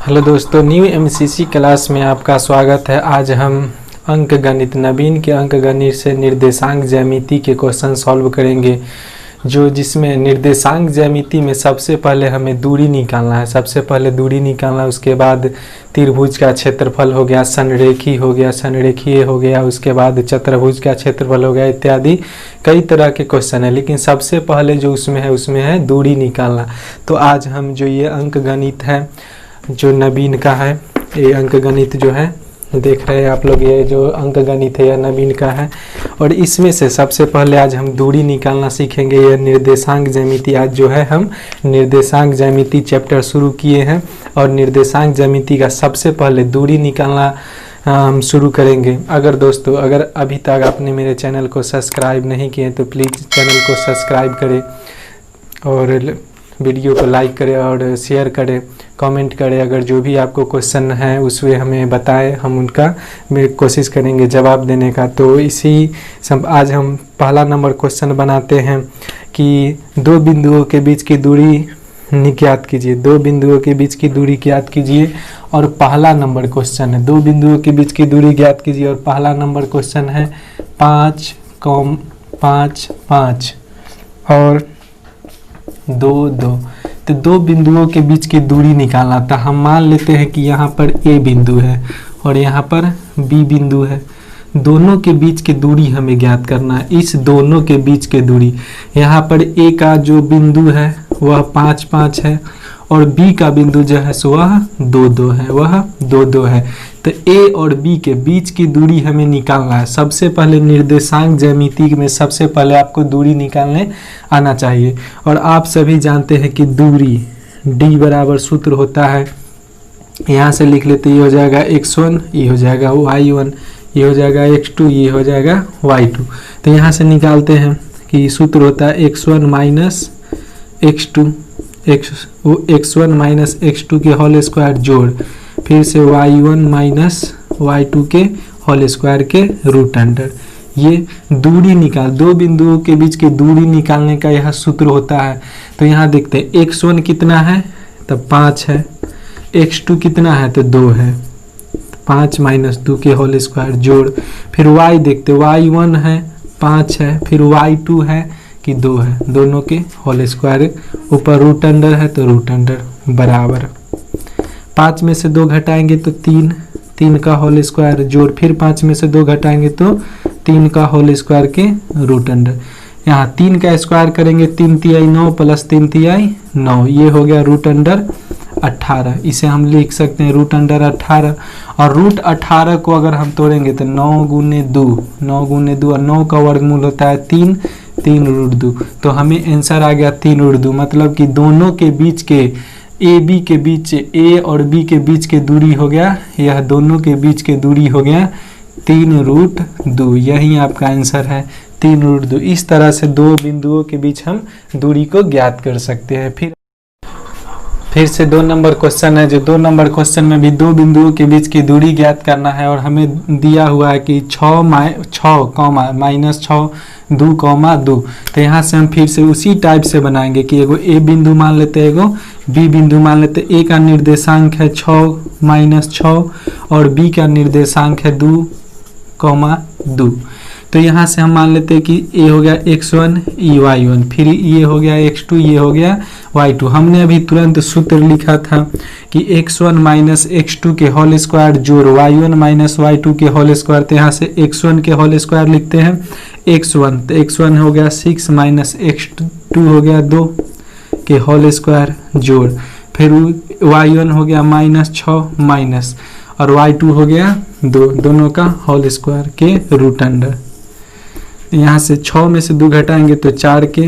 Hello दोस्तों, new MCC class में आपका स्वागत है। आज हम अंक गणित नवीन के अंक गणित से निर्देशांक ज्यामिति के क्वेश्चन सॉल्व करेंगे, जिसमें निर्देशांक ज्यामिति में सबसे पहले हमें दूरी निकालना है। सबसे पहले दूरी निकालना, उसके बाद त्रिभुज का क्षेत्रफल हो गया, संरेखी हो गया, संरेखीय हो गया, उसके बाद चतुर्भुज का क्षेत्रफल हो गया, इत्यादि कई तरह के क्वेश्चन है। लेकिन सबसे पहले जो उसमें है दूरी निकालना। तो आज हम जो ये अंक गणित है जो नवीन का है, ये अंक गणित जो है देख रहे हैं आप लोग, ये जो अंक गणित है यह नवीन का है। और इसमें से सबसे पहले आज हम दूरी निकालना सीखेंगे। यह निर्देशांक ज्यामिति, आज जो है हम निर्देशांक ज्यामिति चैप्टर शुरू किए हैं और निर्देशांक ज्यामिति का सबसे पहले दूरी निकालना हम शुरू करेंगे। अगर अभी तक आपने मेरे चैनल को सब्सक्राइब नहीं किए तो प्लीज़ चैनल को सब्सक्राइब करें और वीडियो को लाइक करें और शेयर करें, कमेंट करें। अगर जो भी आपको क्वेश्चन है उसमें हमें बताएं, हम उनका कोशिश करेंगे जवाब देने का। तो इसी सब आज हम पहला नंबर क्वेश्चन बनाते हैं कि दो बिंदुओं के बीच की दूरी ज्ञात कीजिए। दो बिंदुओं के बीच की दूरी ज्ञात कीजिए और पहला नंबर क्वेश्चन है, दो बिंदुओं के बीच की दूरी ज्ञात कीजिए और पहला नंबर क्वेश्चन है 5, 5, 5 और 2, 2। तो दो बिंदुओं के बीच की दूरी निकालना था। हम मान लेते हैं कि यहाँ पर ए बिंदु है और यहाँ पर बी बिंदु है। दोनों के बीच की दूरी हमें ज्ञात करना है। इस दोनों के बीच की दूरी, यहाँ पर ए का जो बिंदु है वह 5, 5 है और बी का बिंदु जो है सो वह 2, 2 है, वह 2, 2 है। तो ए और बी के बीच की दूरी हमें निकालना है। सबसे पहले निर्देशांक ज्यामिति में सबसे पहले आपको दूरी निकालने आना चाहिए। और आप सभी जानते हैं कि दूरी d बराबर सूत्र होता है, यहाँ से लिख लेते, ये हो जाएगा x1, ये हो जाएगा y1, ये हो जाएगा x2, ये हो जाएगा y2। तो यहाँ से निकालते हैं कि सूत्र होता है x1 minus x2, x1 minus x2 के होल स्क्वायर जोड़ फिर से y1 माइनस y2 के होल स्क्वायर के रूट अंडर। ये दूरी दो बिंदुओं के बीच की दूरी निकालने का यह सूत्र होता है। तो यहाँ देखते हैं x1 कितना है, तब 5 है, x2 कितना है तो 2 है, 5 माइनस 2 के होल स्क्वायर जोड़ फिर y देखते, y1 है 5 है, फिर y2 है कि 2 है, दोनों के होल स्क्वायर, ऊपर रूट अंडर है तो रूट अंडर बराबर 5 में से 2 घटाएंगे तो 3, 3 का होल स्क्वायर जोड़ फिर 5 में से 2 घटाएंगे तो 3 का होल स्क्वायर के रूट अंडर। यहाँ 3 का स्क्वायर करेंगे 3 तिहाई 9 प्लस 3 तिहाई 9, ये हो गया रूट अंडर 18। इसे हम लिख सकते हैं रूट अंडर 18। और रूट 18 को अगर हम तोड़ेंगे तो 9 गुने 2, 9 गुने 2 और 9 का वर्गमूल होता है 3, 3 रूट 2। तो हमें आंसर आ गया 3 रूट 2। मतलब कि दोनों के बीच के ए और बी के बीच के दूरी हो गया, यह दोनों के बीच के दूरी हो गया 3 रूट 2। यही आपका आंसर है 3 रूट 2। इस तरह से दो बिंदुओं के बीच हम दूरी को ज्ञात कर सकते हैं। फिर से 2 नंबर क्वेश्चन है, जो 2 नंबर क्वेश्चन में भी दो बिंदुओं के बीच की दूरी ज्ञात करना है और हमें दिया हुआ है कि 6 माइनस 6 2, 2। तो यहाँ से हम फिर से उसी टाइप से बनाएंगे कि एगो ए बिंदु मान लेते हैं, एगो बी बिंदु मान लेते। ए का निर्देशांक है 6 माइनस 6 और बी का निर्देशांक है 2, 2। तो यहाँ से हम मान लेते हैं कि ए हो गया x1, ये y1, फिर ये हो गया x2, ये हो गया y2। हमने अभी तुरंत सूत्र लिखा था कि x1 माइनस x2 के होल स्क्वायर जोड़ y1 माइनस y2 के होल स्क्वायर। तो यहाँ से x1 के होल स्क्वायर लिखते हैं x1, तो x1 हो गया 6 माइनस x2 हो गया 2 के होल स्क्वायर जोड़ फिर y1 हो गया माइनस 6 माइनस और y2 हो गया 2, दोनों का होल स्क्वायर के रूट अंडर। यहाँ से 6 में से 2 घटाएंगे तो 4 के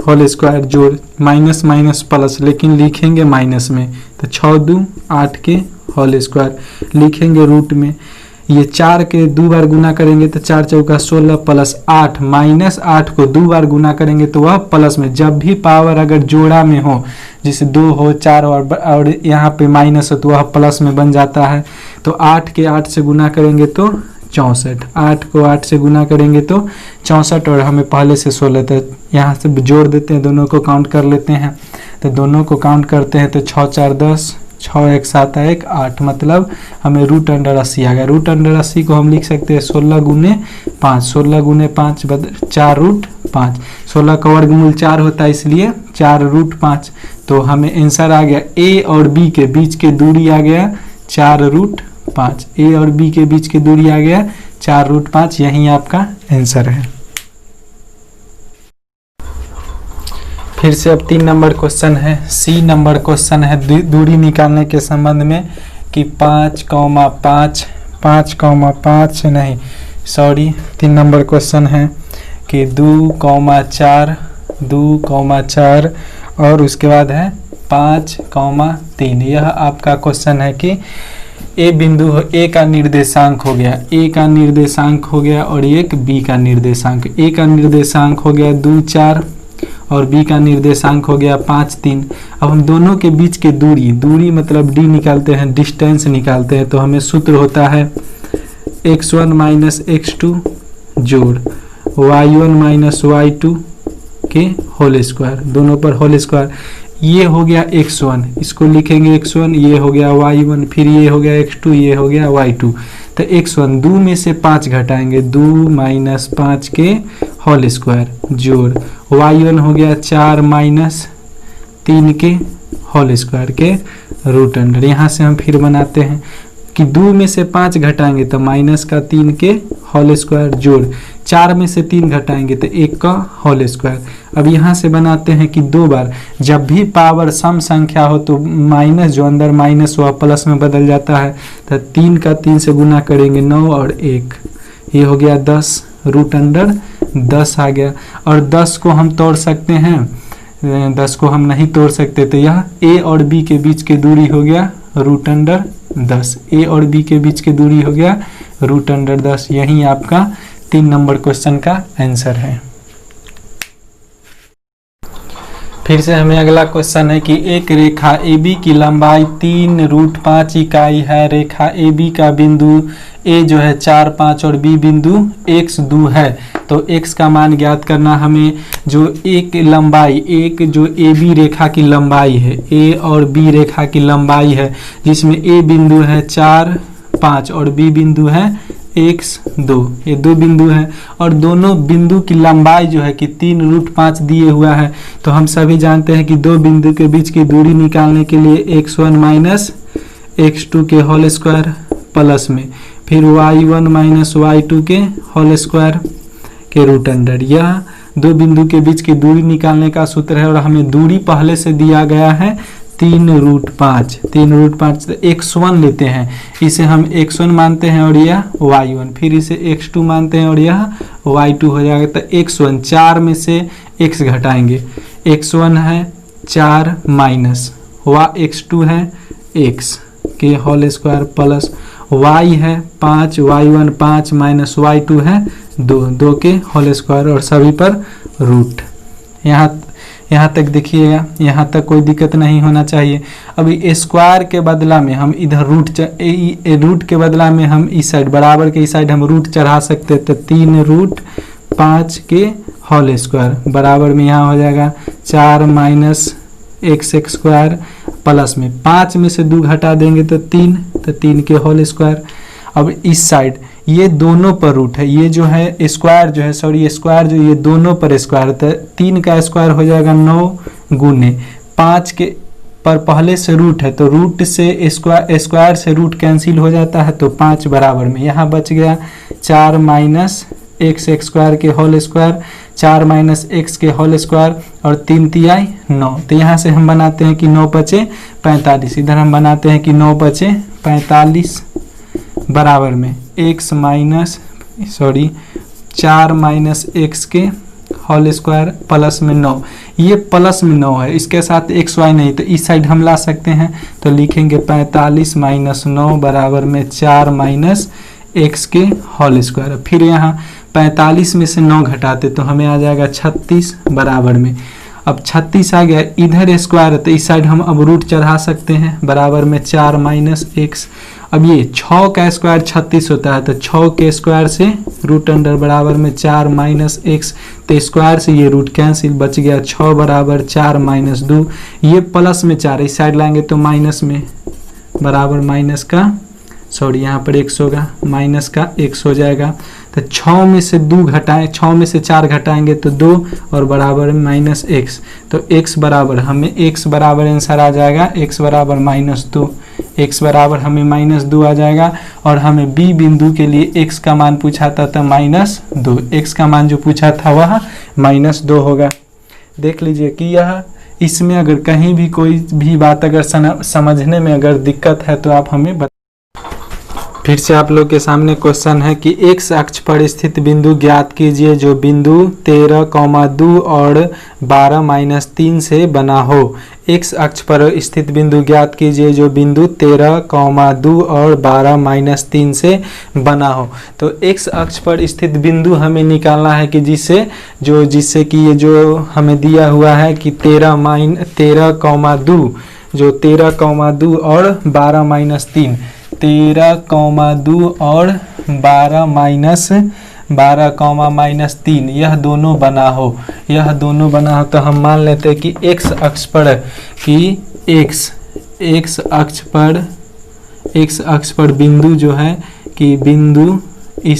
होल स्क्वायर जोड़ माइनस माइनस प्लस, लेकिन लिखेंगे माइनस में, तो 6 2 8 के होल स्क्वायर लिखेंगे रूट में। ये 4 के 2 बार गुना करेंगे तो 4 चौका 16 प्लस 8 माइनस 8 को 2 बार गुना करेंगे तो वह प्लस में। जब भी पावर अगर जोड़ा में हो, जैसे 2 हो 4 और यहाँ पे माइनस हो तो वह प्लस में बन जाता है। तो 8 के 8 से गुना करेंगे तो 64, 8 को 8 से गुना करेंगे तो 64 और हमें पहले से 16, तो यहाँ से जोड़ देते हैं, दोनों को काउंट कर लेते हैं। तो दोनों को काउंट करते हैं तो 6 4 10, 6 एक 7 1 8, मतलब हमें रूट अंडर 80 आ गया। रूट अंडर 80 को हम लिख सकते हैं 16 गुने 5, 16 गुने 5 4 रूट 5, 16 का वर्गमूल 4 होता है, इसलिए 4 रूट 5। तो हमें आंसर आ गया ए और बी के बीच के दूरी आ गया 4 रूट 5। ए और बी के बीच की दूरी आ गया 4 रूट 5, यही आपका आंसर है। फिर से अब 3 नंबर क्वेश्चन है। सी नंबर क्वेश्चन है दूरी निकालने के संबंध में कि 5,5 5,5 नहीं सॉरी 3 नंबर क्वेश्चन है कि 2,4 2,4 और उसके बाद है 5,3। यह आपका क्वेश्चन है कि ए बिंदु ए का निर्देशांक हो गया, ए का निर्देशांक हो गया और एक बी का निर्देशांक। ए का निर्देशांक हो गया 2 4 और बी का निर्देशांक हो गया 5 3। अब हम दोनों के बीच के दूरी मतलब डी निकालते हैं, डिस्टेंस निकालते हैं। तो हमें सूत्र होता है x1 माइनस x2 जोड़ y1 माइनस y2 के होल स्क्वायर, दोनों पर होल स्क्वायर। ये हो गया x1, इसको लिखेंगे x1, ये हो गया y1, फिर ये हो गया x2, ये हो गया y2। तो x1 2 में से 5 घटाएंगे, 2 माइनस 5 के होल स्क्वायर जोड़ y1 हो गया 4 माइनस 3 के होल स्क्वायर के रूट अंडर। यहाँ से हम फिर बनाते हैं कि 2 में से 5 घटाएंगे तो माइनस का 3 के होल स्क्वायर जोड़ 4 में से 3 घटाएंगे तो 1 का होल स्क्वायर। अब यहाँ से बनाते हैं कि 2 बार जब भी पावर सम संख्या हो तो माइनस जो अंदर माइनस वह प्लस में बदल जाता है। तो 3 का 3 से गुना करेंगे 9 और 1, ये हो गया 10, रूट अंडर 10 आ गया। और 10 को हम तोड़ सकते हैं, 10 को हम नहीं तोड़ सकते, तो यह ए और बी के बीच की दूरी हो गया रूट अंडर 10। ए और बी के बीच की दूरी हो गया रूट अंडर 10। यही आपका 3 नंबर क्वेश्चन का आंसर है। फिर से हमें अगला क्वेश्चन है कि एक रेखा AB की लंबाई 3 रूट 5 इकाई है। रेखा AB का बिंदु A जो है 4 5 और B बिंदु x 2 है। तो x का मान ज्ञात करना हमें। जो एक लंबाई, एक जो AB रेखा की लंबाई है, A और B रेखा की लंबाई है, जिसमें A बिंदु है 4 5 और B बिंदु है x 2, ये 2 बिंदु हैं और दोनों बिंदु की लंबाई जो है कि 3 रूट 5 दिए हुआ है। तो हम सभी जानते हैं कि 2 बिंदु के बीच की दूरी निकालने के लिए x1 माइनस x2 के होल स्क्वायर प्लस में फिर y1 माइनस y2 के होल स्क्वायर के रूट अंडर। यह 2 बिंदु के बीच की दूरी निकालने का सूत्र है और हमें दूरी पहले से दिया गया है 3 रूट 5। 3 रूट 5 तो x1 लेते हैं, इसे हम x1 मानते हैं और यह y1, फिर इसे x2 मानते हैं और यह y2 हो जाएगा। तो x1 4 में से x घटाएंगे, x1 है 4 माइनस x2 है x के होल स्क्वायर प्लस y है 5, y1 5 माइनस y2 है 2 के होल स्क्वायर और सभी पर रूट। यहाँ तक देखिएगा, यहाँ तक कोई दिक्कत नहीं होना चाहिए। अभी स्क्वायर के बदला में हम इधर रूट के बदला में हम इस साइड बराबर के इस साइड हम रूट चढ़ा सकते हैं। तो 3 रूट 5 के होल स्क्वायर बराबर में यहाँ हो जाएगा 4 माइनस x स्क्वायर प्लस में 5 में से 2 घटा देंगे तो 3, तो 3 के होल स्क्वायर। अब इस साइड ये दोनों पर रूट है, ये जो है स्क्वायर जो है सॉरी स्क्वायर जो ये दोनों पर स्क्वायर होता है। 3 का स्क्वायर हो जाएगा 9 गुने 5 के पर पहले से रूट है तो रूट से स्क्वायर से रूट कैंसिल हो जाता है। तो 5 बराबर में यहाँ बच गया 4 माइनस x स्क्वायर के होल स्क्वायर, 4 माइनस x के होल स्क्वायर और 3 तिहाई 9। तो यहाँ से हम बनाते हैं कि 9 बचे 45, इधर हम बनाते हैं कि 9 बचे 45 बराबर में x माइनस 4 माइनस x के होल स्क्वायर प्लस में 9। ये प्लस में 9 है, इसके साथ एक्स वाई नहीं, तो इस साइड हम ला सकते हैं। तो लिखेंगे 45 माइनस 9 बराबर में 4 माइनस x के होल स्क्वायर। फिर यहाँ 45 में से 9 घटाते तो हमें आ जाएगा 36 बराबर में। अब 36 आ गया, इधर स्क्वायर है तो इस साइड हम अब रूट चढ़ा सकते हैं, बराबर में 4 माइनस एक्स। अब ये 6 का स्क्वायर 36 होता है, तो 6 के स्क्वायर से रूट अंडर बराबर में 4 माइनस एक्स, तो स्क्वायर से ये रूट कैंसिल, बच गया 6 बराबर 4 माइनस 2, ये प्लस में 4 इस साइड लाएंगे तो माइनस में, बराबर माइनस का सॉरी यहाँ पर x होगा, माइनस का x हो जाएगा। तो 6 में से 2 घटाएं, 6 में से 4 घटाएंगे तो 2 और बराबर माइनस x, तो x बराबर हमें x बराबर आंसर आ जाएगा x बराबर माइनस 2, x बराबर हमें माइनस 2 आ जाएगा। और हमें b बिंदु के लिए x का मान पूछा था माइनस 2, x का मान जो पूछा था वह माइनस 2 होगा। देख लीजिए कि यह इसमें अगर कहीं भी कोई भी बात अगर समझने में अगर दिक्कत है तो आप हमें फिर से आप लोग के सामने क्वेश्चन है कि x अक्ष पर स्थित बिंदु ज्ञात कीजिए जो बिंदु 13,2 और 12-3 से बना हो। x अक्ष पर स्थित बिंदु ज्ञात कीजिए जो बिंदु 13,2 और 12-3 से बना हो। तो x अक्ष पर स्थित बिंदु हमें निकालना है कि जिससे कि ये जो हमें दिया हुआ है कि 13,2 जो 13,2 और 12-3, 13,2 और 12-3 यह दोनों बना हो, तो हम मान लेते हैं कि x अक्ष पर x अक्ष पर बिंदु जो है कि बिंदु x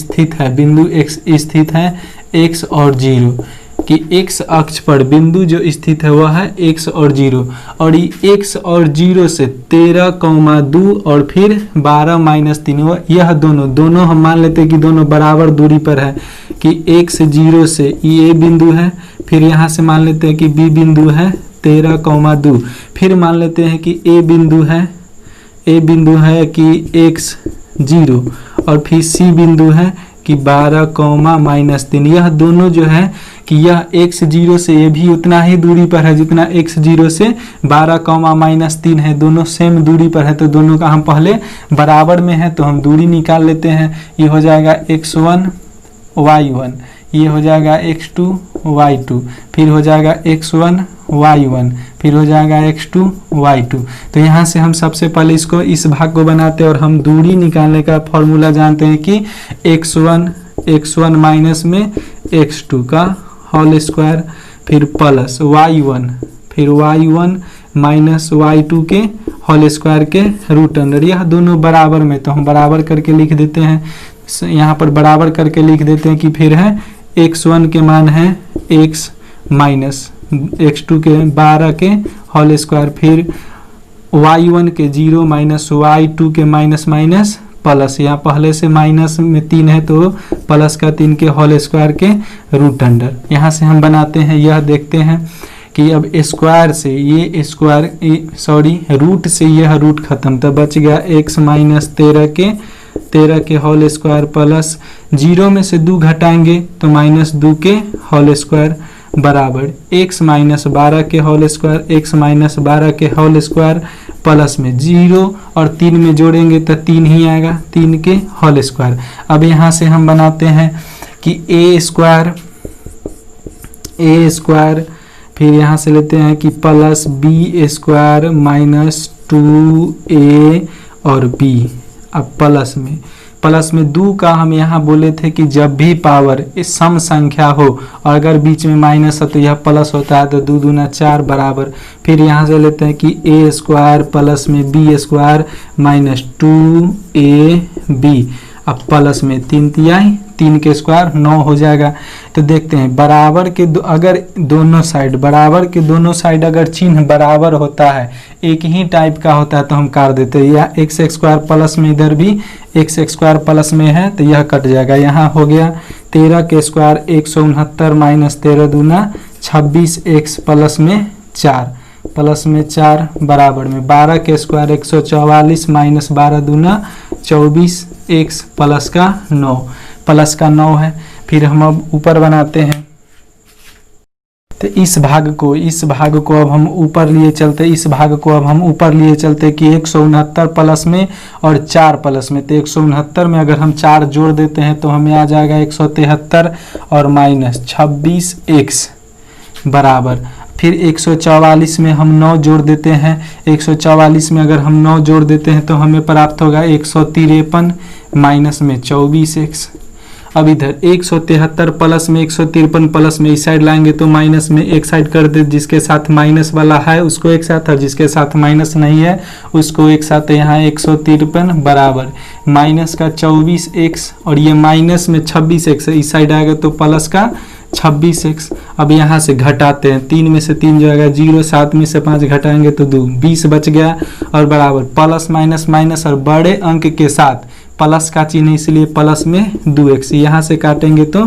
स्थित है x और 0, कि x अक्ष पर बिंदु जो स्थित है वह है x और 0, और ये x और 0 से 13,2 और फिर 12-3 यह दोनों हम मान लेते हैं कि दोनों बराबर दूरी पर है, कि x 0 से ये बिंदु है, फिर यहाँ से मान लेते हैं कि b बिंदु है 13,2, फिर मान लेते हैं कि a बिंदु है कि x 0 और फिर c बिंदु है कि 12,-3। यह दोनों जो है कि यह x 0 से ये भी उतना ही दूरी पर है जितना x 0 से 12,-3 है, दोनों सेम दूरी पर है, तो दोनों का हम पहले बराबर में है तो हम दूरी निकाल लेते हैं। ये हो जाएगा x1 y1, ये हो जाएगा x2 y2, फिर हो जाएगा x1 y1, फिर हो जाएगा x2 y2। तो यहाँ से हम सबसे पहले इस भाग को बनाते हैं और हम दूरी निकालने का फॉर्मूला जानते हैं कि x1 माइनस में x2 का होल स्क्वायर, फिर प्लस y1 माइनस y2 के होल स्क्वायर के रूट अंडर, यह दोनों बराबर में, तो हम बराबर करके लिख देते हैं, यहाँ पर बराबर करके लिख देते हैं कि फिर है x1 के मान है x माइनस x2 के 12 के होल स्क्वायर, फिर y1 के 0 माइनस y2 के माइनस प्लस, यहाँ पहले से माइनस में 3 है तो प्लस का 3 के होल स्क्वायर के रूट अंडर। यहाँ से हम बनाते हैं, यह देखते हैं कि अब स्क्वायर से ये रूट से यह रूट खत्म, तो बच गया x माइनस 13 के होल स्क्वायर प्लस 0 में से 2 घटाएंगे तो माइनस 2 के होल स्क्वायर बराबर x माइनस 12 के होल स्क्वायर, x माइनस 12 के होल स्क्वायर प्लस में 0 और 3 में जोड़ेंगे तो 3 ही आएगा, 3 के होल स्क्वायर। अब यहाँ से हम बनाते हैं कि a स्क्वायर, फिर यहाँ से लेते हैं कि plus b square minus 2a और b। अब प्लस में 2 का हम यहाँ बोले थे कि जब भी पावर सम संख्या हो और अगर बीच में माइनस है तो यह प्लस होता है, तो 2 दूना 4 बराबर, फिर यहाँ से लेते हैं कि a स्क्वायर प्लस में b स्क्वायर माइनस 2ab, अब प्लस में 3 तिहाई 3 के स्क्वायर 9 हो जाएगा। तो देखते हैं बराबर के अगर बराबर के दोनों साइड अगर चिन्ह बराबर होता है, एक ही टाइप का होता है तो हम काट देते हैं, या x स्क्वायर प्लस में इधर भी x स्क्वायर प्लस में है तो यह कट जाएगा। यहाँ हो गया 13 के स्क्वायर 169 माइनस 13 दूना 26x प्लस में 4 बराबर में 12 के स्क्वायर 144 माइनस 12 दूना 24x प्लस का 9 है। फिर हम अब ऊपर बनाते हैं, तो इस भाग को अब हम ऊपर लिए चलते, कि 169 प्लस में और 4 प्लस में, तो 169 में अगर हम 4 जोड़ देते हैं तो हमें आ जाएगा 173 और माइनस 26x बराबर। फिर 144 में हम 9 जोड़ देते हैं, 144 में अगर हम 9 जोड़ देते हैं तो हमें प्राप्त होगा 153 माइनस में 24x। अब इधर 173 प्लस में 153 प्लस में इस साइड लाएंगे तो माइनस में एक साइड कर दे, जिसके साथ माइनस वाला है उसको एक साथ, और जिसके साथ माइनस नहीं है उसको एक साथ। यहाँ 153 बराबर माइनस का 24x और ये माइनस में 26x है, इस साइड आएगा तो प्लस का 26x। अब यहाँ से घटाते हैं, 3 में से 3 जो आएगा 0, 7 में से 5 घटाएंगे तो 2, 20 बच गया और बराबर प्लस माइनस माइनस और बड़े अंक के साथ प्लस का चिन्ह इसलिए प्लस में 2x। यहाँ से काटेंगे तो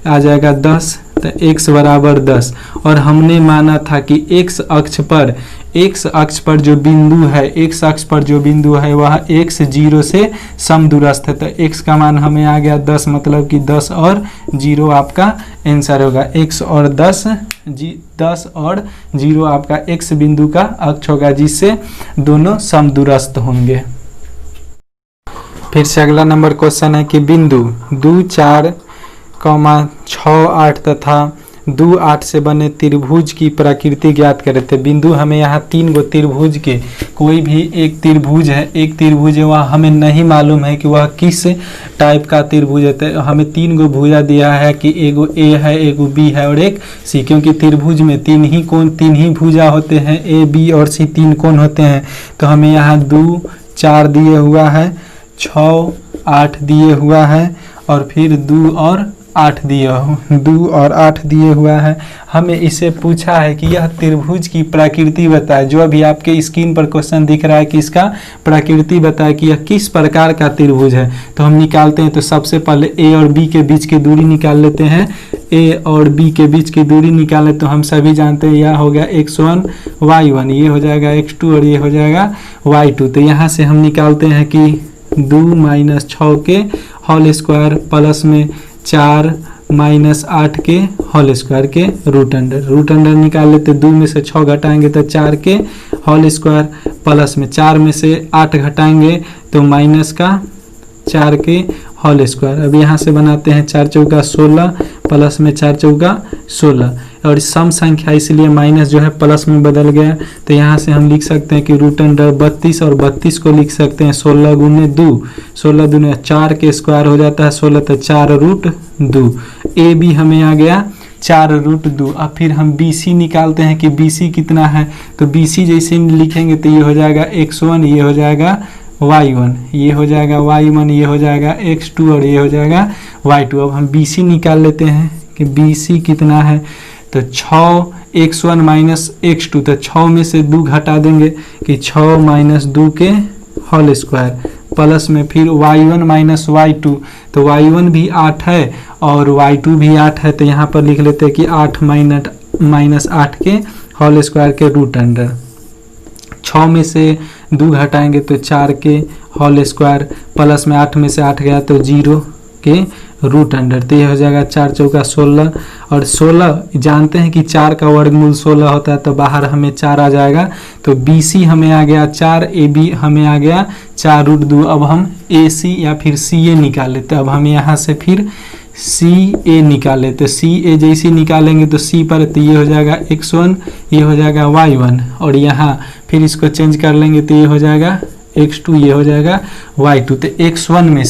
आ जाएगा 10, तो x बराबर 10। और हमने माना था कि x अक्ष पर जो बिंदु है, x अक्ष पर जो बिंदु है वह x 0 से समदूरस्थ है, तो x का मान हमें आ गया 10, मतलब कि 10 और 0 आपका आंसर होगा। x और 10 और 0 आपका x बिंदु का अक्ष होगा, जिससे दोनों समदूरस्थ होंगे। फिर से अगला नंबर क्वेश्चन है कि बिंदु 2, 4, 6, 8 तथा 2, 8 से बने त्रिभुज की प्रकृति ज्ञात करे थे। बिंदु हमें यहाँ 3 गो त्रिभुज के, कोई भी एक त्रिभुज है वह हमें नहीं मालूम है कि वह किस टाइप का त्रिभुज है। तो हमें 3 गो भुजा दिया है कि एगो ए है, एगो बी है और एक सी, क्योंकि त्रिभुज में 3 ही भुजा होते हैं, ए बी और सी 3 कोण होते हैं। तो हमें यहाँ 2, 4 दिए हुआ है, 6, 8 दिए हुआ है और फिर 2 और 8 दिए हुआ है। हमें इसे पूछा है कि यह त्रिभुज की प्रकृति बताए। जो अभी आपके स्क्रीन पर क्वेश्चन दिख रहा है कि इसका प्रकृति बताए कि यह किस प्रकार का त्रिभुज है। तो हम निकालते हैं, तो सबसे पहले ए और बी के बीच की दूरी निकाल लेते हैं। ए और बी के बीच की दूरी निकाले तो हम सभी जानते हैं यह हो गया x1 y1, ये हो जाएगा x2 और ये हो जाएगा y2। तो यहाँ से हम निकालते हैं कि 2 माइनस 6 के होल स्क्वायर प्लस में 4 माइनस 8 के होल स्क्वायर के रूट अंडर निकाल लेते। 2 में से 6 घटाएंगे तो 4 के होल स्क्वायर प्लस में 4 में से 8 घटाएंगे तो माइनस का 4 के होल स्क्वायर। अब यहाँ से बनाते हैं 4 चौका 16 प्लस में 4 चौका 16 और सम संख्या इसलिए माइनस जो है प्लस में बदल गया। तो यहाँ से हम लिख सकते हैं कि रूट अंडर 32 और 32 को लिख सकते हैं 16 गुने 2, 16 दूने 4 के स्क्वायर हो जाता है 16, तो 4 रूट 2। ए बी हमें आ गया 4 रूट 2। अब फिर हम बी सी निकालते हैं कि बी सी कितना है। तो बी सी जैसे लिखेंगे तो ये हो जाएगा x1, ये हो जाएगा y1, ये हो जाएगा y1, ये हो जाएगा x2 और ये हो जाएगा y2। अब हम BC निकाल लेते हैं कि BC कितना है। तो 6 x1 माइनस x2, तो 6 में से 2 घटा देंगे कि 6 माइनस 2 के होल स्क्वायर प्लस में फिर y1 माइनस y2, तो y1 भी 8 है और y2 भी 8 है। तो यहाँ पर लिख लेते हैं कि 8 माइनस 8 के होल स्क्वायर के रूट अंडर। 6 में से 2 घटाएंगे तो 4 के होल स्क्वायर प्लस में 8 में से 8 गया तो 0 के रूट अंडर। तो ये हो जाएगा 4 चौका 16 और 16 जानते हैं कि 4 का वर्गमूल 16 होता है, तो बाहर हमें 4 आ जाएगा। तो BC हमें आ गया 4, AB हमें आ गया 4 रूट 2। अब हम AC या फिर CA निकाल लेते हैं। अब हम यहाँ से फिर CA निकाल लेते हैं। CA जैसे निकालेंगे तो C पर, तो ये हो जाएगा x1, ये हो जाएगा y1 और यहाँ फिर इसको चेंज कर लेंगे तो ये हो जाएगा x2, ये हो जाएगा y2। तो x1 में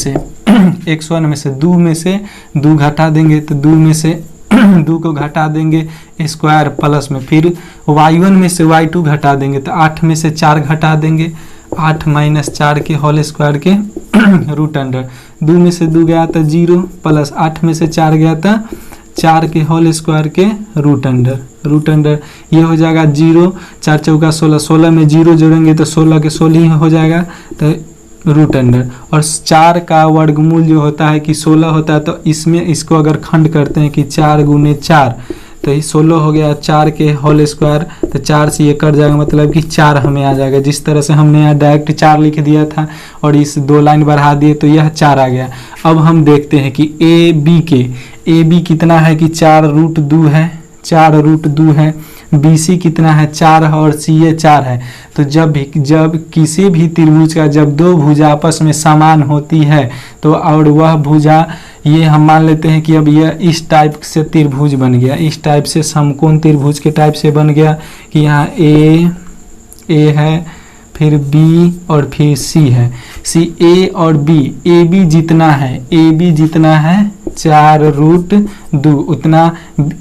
से 2 में से 2 घटा देंगे तो 2 में से 2 को घटा देंगे स्क्वायर प्लस में फिर y1 में से y2 घटा देंगे तो 8 में से 4 घटा देंगे, 8 माइनस 4 के होल स्क्वायर के रूट अंडर। 2 में से 2 गया था 0 प्लस 8 में से 4 गया था 4 के होल स्क्वायर के रूट अंडर। ये हो जाएगा 0, 4 चौका 16, 16 में 0 जोड़ेंगे तो 16 के 16 ही हो जाएगा तो रूट अंडर। और 4 का वर्गमूल जो होता है कि 16 होता है, तो इसमें इसको अगर खंड करते हैं कि 4 गुने 4 तो ये 16 हो गया 4 के होल स्क्वायर, तो 4 से ये कट जाएगा, मतलब कि 4 हमें आ जाएगा। जिस तरह से हमने यहाँ डायरेक्ट 4 लिख दिया था और इस 2 लाइन बढ़ा दिए तो यह 4 आ गया। अब हम देखते हैं कि ए बी कितना है कि 4 रूट 2 है, 4 रूट 2 है। BC कितना है 4 है और CA 4 है। तो जब किसी भी त्रिभुज का जब दो भुजा आपस में समान होती है तो और वह भुजा, ये हम मान लेते हैं कि अब यह इस टाइप से त्रिभुज बन गया, इस टाइप से समकोण त्रिभुज के टाइप से बन गया कि यहाँ A है, फिर B और फिर C है। A और B, AB जितना है 4√2 उतना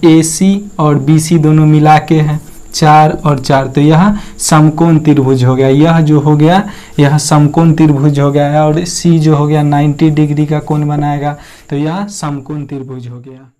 AC और BC दोनों मिला के है 4 और 4। तो यह समकोण त्रिभुज हो गया, यह जो हो गया यह समकोण त्रिभुज हो गया है। और C जो हो गया 90 डिग्री का कोण बनाएगा, तो यह समकोण त्रिभुज हो गया।